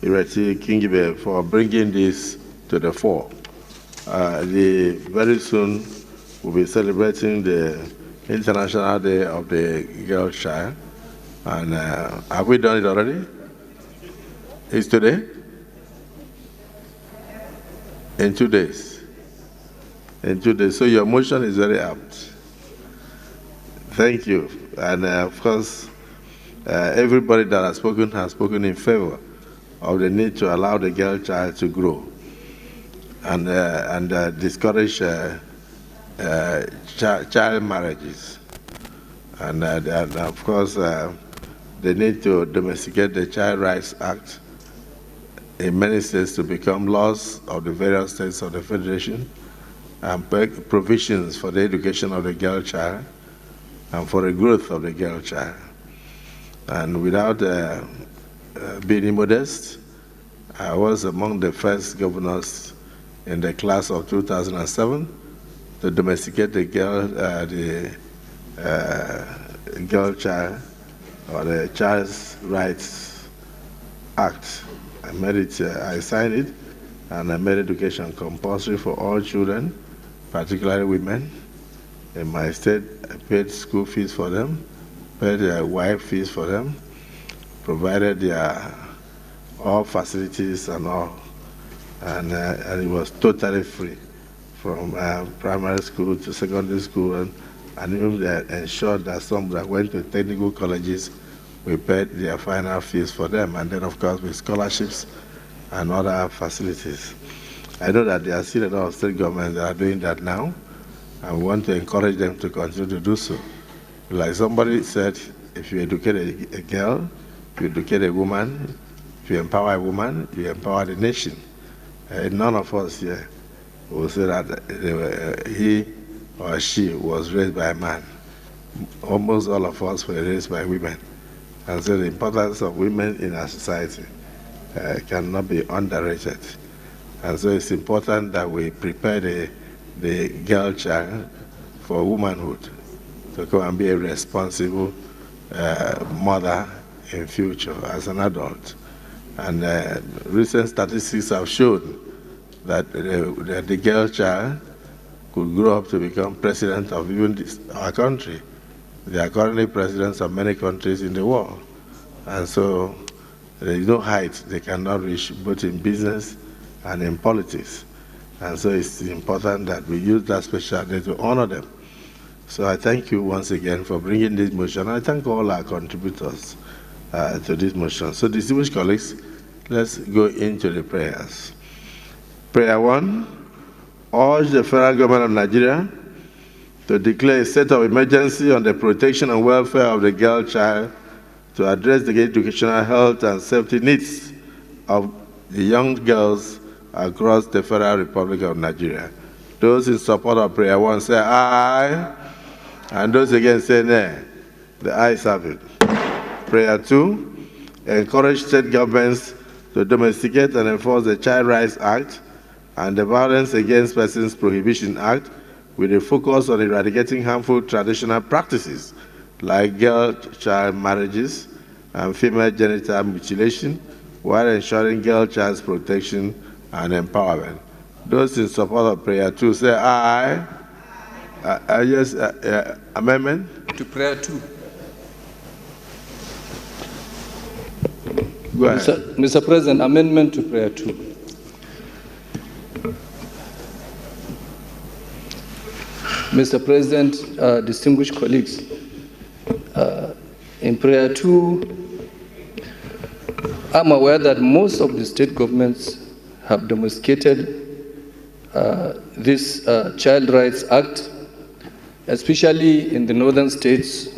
Ireti Kingibe for bringing this to the fore. Very soon we'll be celebrating the International Day of the Girl Child. And have we done it already? It's today? In 2 days. In 2 days. So your motion is very apt. Thank you. And of course, everybody that has spoken in favor of the need to allow the girl child to grow and discourage child marriages. And of course, the need to domesticate the Child Rights Act in many states to become laws of the various states of the Federation, and provisions for the education of the girl child and for the growth of the girl child. And without being modest, I was among the first governors in the class of 2007 to domesticate the girl child, or the Child's Rights Act. I made it, I signed it, and I made education compulsory for all children, particularly women. In my state, I paid school fees for them, paid their wife fees for them, provided their all facilities and all, and it was totally free from primary school to secondary school, and even ensured that some that went to technical colleges, we paid their final fees for them, and then of course with scholarships and other facilities. I know that there are still a lot of state governments that are doing that now, and we want to encourage them to continue to do so. Like somebody said, if you educate a girl, if you educate a woman, if you empower a woman, you empower the nation. None of us here will say that he or she was raised by a man. Almost all of us were raised by women. And so the importance of women in our society cannot be underrated. And so it's important that we prepare the girl child for womanhood, to come and be a responsible mother in future as an adult. And recent statistics have shown that the girl child could grow up to become president of even our country. They are currently presidents of many countries in the world. And so there is no height they cannot reach, both in business and in politics. And so it's important that we use that special day to honor them. So I thank you once again for bringing this motion. I thank all our contributors to this motion. So distinguished colleagues, let's go into the prayers. Prayer 1. Urge the federal government of Nigeria to declare a state of emergency on the protection and welfare of the girl child to address the educational, health, and safety needs of the young girls across the Federal Republic of Nigeria. Those in support of prayer 1 say aye, and those against say nay. The ayes have it. Prayer 2. Encourage state governments to domesticate and enforce the Child Rights Act and the Violence Against Persons Prohibition Act, with a focus on eradicating harmful traditional practices like girl-child marriages and female genital mutilation, while ensuring girl-child's protection and empowerment. Those in support of prayer 2 say aye. Yes, amendment? To prayer 2. Go ahead. Mr. President, amendment to prayer 2. Mr. President, distinguished colleagues, in prayer 2, I'm aware that most of the state governments have domesticated this Child Rights Act, especially in the northern states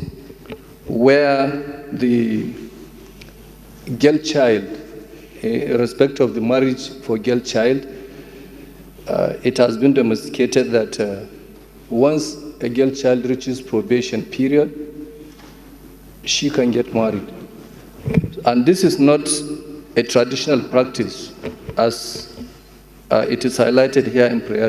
where the girl child, in respect of the marriage for girl child, it has been domesticated that once a girl child reaches probation period, she can get married. And this is not a traditional practice as it is highlighted here in prayer